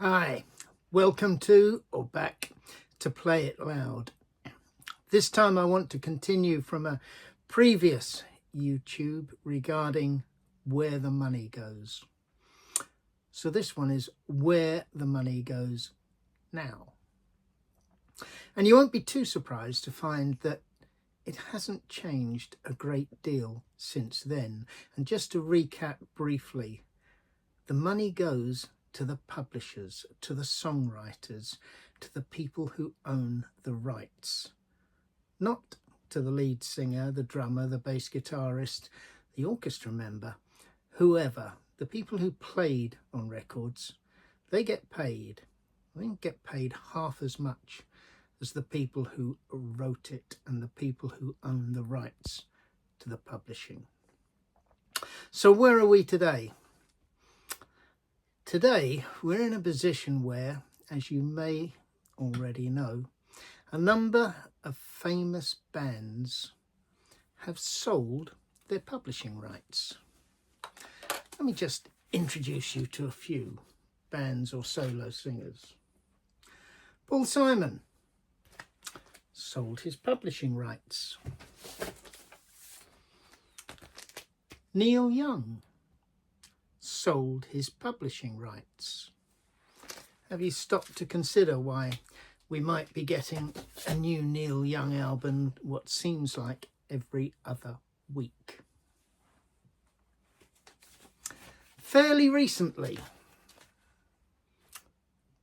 Hi, welcome to or back to Play It Loud. This time I want to continue from a previous YouTube regarding where the money goes. So this one is where the money goes now. And you won't be too surprised to find that it hasn't changed a great deal since then. And just to recap briefly, the money goes to the publishers, to the songwriters, to the people who own the rights. Not to the lead singer, the drummer, the bass guitarist, the orchestra member, whoever. The people who played on records, they get paid. They get paid half as much as the people who wrote it and the people who own the rights to the publishing. So where are we today? Today, we're in a position where, as you may already know, a number of famous bands have sold their publishing rights. Let me just introduce you to a few bands or solo singers. Paul Simon sold his publishing rights. Neil Young sold his publishing rights. Have you stopped to consider why we might be getting a new Neil Young album what seems like every other week? Fairly recently,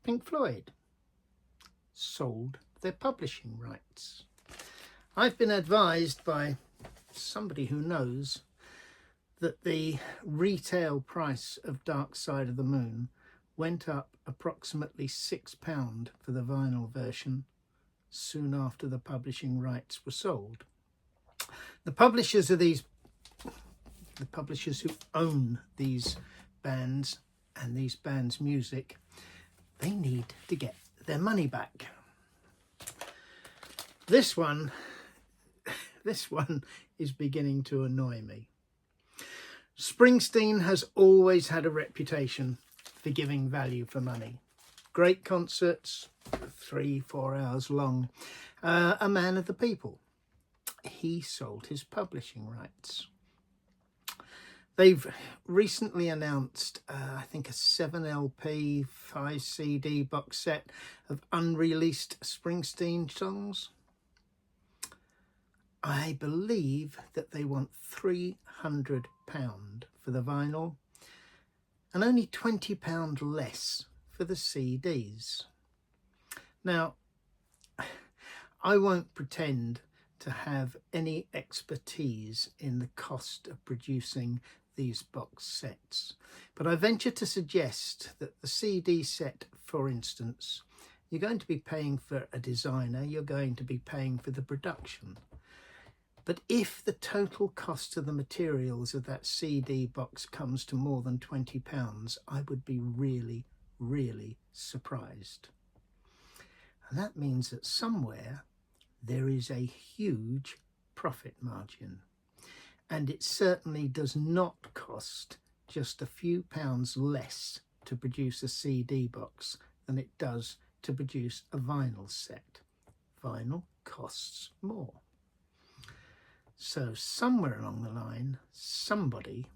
Pink Floyd sold their publishing rights. I've been advised by somebody who knows that the retail price of Dark Side of the Moon went up approximately £6 for the vinyl version soon after the publishing rights were sold. The publishers who own these bands and these bands' music, they need to get their money back. This one is beginning to annoy me. Springsteen has always had a reputation for giving value for money. Great concerts, 3-4 hours long. A man of the people. He sold his publishing rights. They've recently announced, I think, a 7 LP, 5 CD box set of unreleased Springsteen songs. I believe that they want £300 for the vinyl and only £20 less for the CDs. Now, I won't pretend to have any expertise in the cost of producing these box sets, but I venture to suggest that the CD set, for instance, you're going to be paying for a designer, you're going to be paying for the production. But if the total cost of the materials of that CD box comes to more than £20, I would be really, really surprised. And that means that somewhere there is a huge profit margin. And it certainly does not cost just a few pounds less to produce a CD box than it does to produce a vinyl set. Vinyl costs more. So somewhere along the line, somebody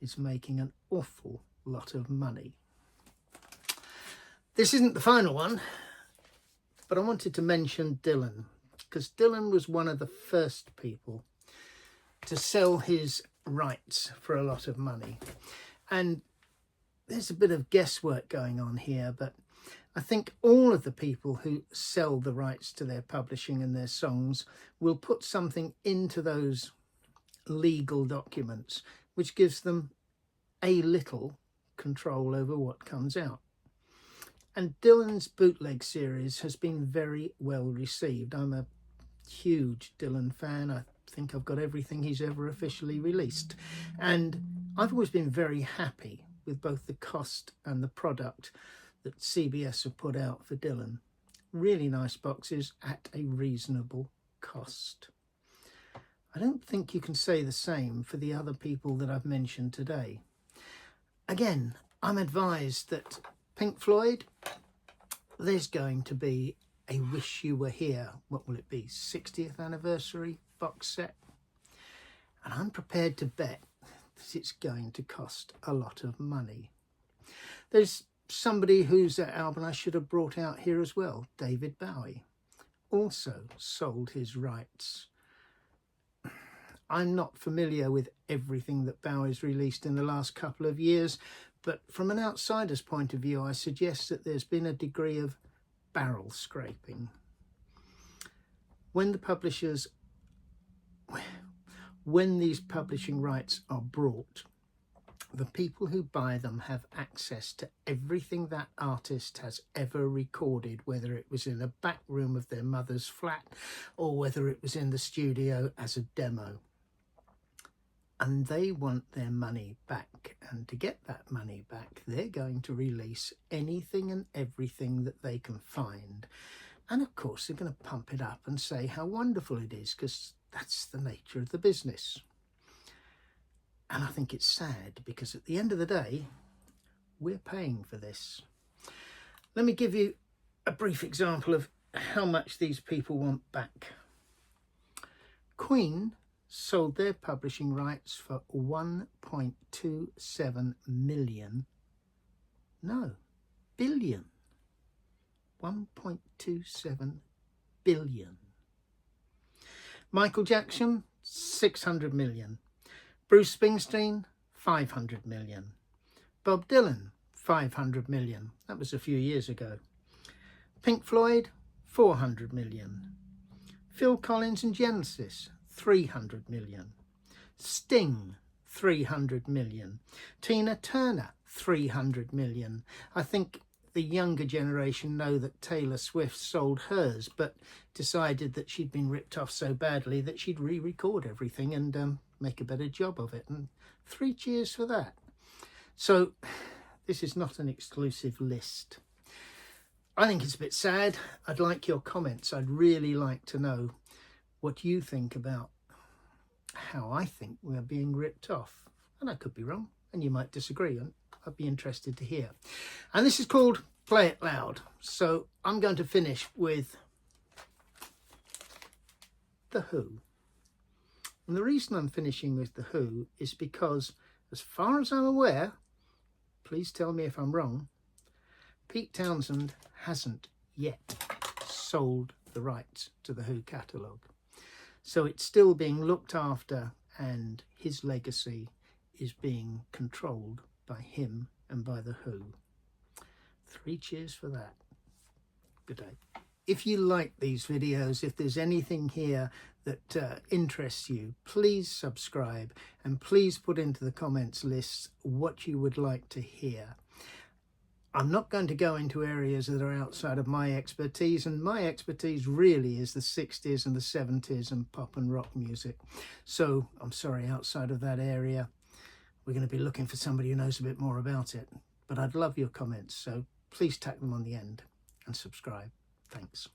is making an awful lot of money. This isn't the final one, but I wanted to mention Dylan, because Dylan was one of the first people to sell his rights for a lot of money. And there's a bit of guesswork going on here, but I think all of the people who sell the rights to their publishing and their songs will put something into those legal documents which gives them a little control over what comes out. And Dylan's bootleg series has been very well received. I'm a huge Dylan fan. I think I've got everything he's ever officially released. And I've always been very happy with both the cost and the product that CBS have put out for Dylan. Really nice boxes at a reasonable cost. I don't think you can say the same for the other people that I've mentioned today. Again, I'm advised that Pink Floyd, there's going to be a Wish You Were Here, what will it be, 60th anniversary box set. And I'm prepared to bet that it's going to cost a lot of money. There's somebody whose album I should have brought out here as well, David Bowie, also sold his rights. I'm not familiar with everything that Bowie's released in the last couple of years, but from an outsider's point of view, I suggest that there's been a degree of barrel scraping. When these publishing rights are brought, the people who buy them have access to everything that artist has ever recorded, whether it was in the back room of their mother's flat or whether it was in the studio as a demo. And they want their money back. And to get that money back, they're going to release anything and everything that they can find. And of course, they're going to pump it up and say how wonderful it is, because that's the nature of the business. And I think it's sad, because at the end of the day, we're paying for this. Let me give you a brief example of how much these people want back. Queen sold their publishing rights for 1.27 million. No, billion. 1.27 billion. Michael Jackson, 600 million. Bruce Springsteen, 500 million. Bob Dylan, 500 million. That was a few years ago. Pink Floyd, 400 million. Phil Collins and Genesis, 300 million. Sting, 300 million. Tina Turner, 300 million. I think the younger generation know that Taylor Swift sold hers, but decided that she'd been ripped off so badly that she'd re-record everything and make a better job of it. And 3 cheers for that. So this is not an exclusive list. I think it's a bit sad. I'd like your comments. I'd really like to know what you think about how I think we're being ripped off. And I could be wrong, and you might disagree, and I'd be interested to hear. And this is called Play It Loud. So I'm going to finish with The Who. And the reason I'm finishing with The Who is because, as far as I'm aware, please tell me if I'm wrong, Pete Townsend hasn't yet sold the rights to the Who catalogue. So it's still being looked after, and his legacy is being controlled by him and by the Who. 3 cheers for that. Good day. If you like these videos, if there's anything here that interests you, please subscribe, and please put into the comments lists what you would like to hear. I'm not going to go into areas that are outside of my expertise, and my expertise really is the 60s and the 70s and pop and rock music. So I'm sorry, outside of that area, we're going to be looking for somebody who knows a bit more about it. But I'd love your comments, so please tack them on the end and subscribe. Thanks.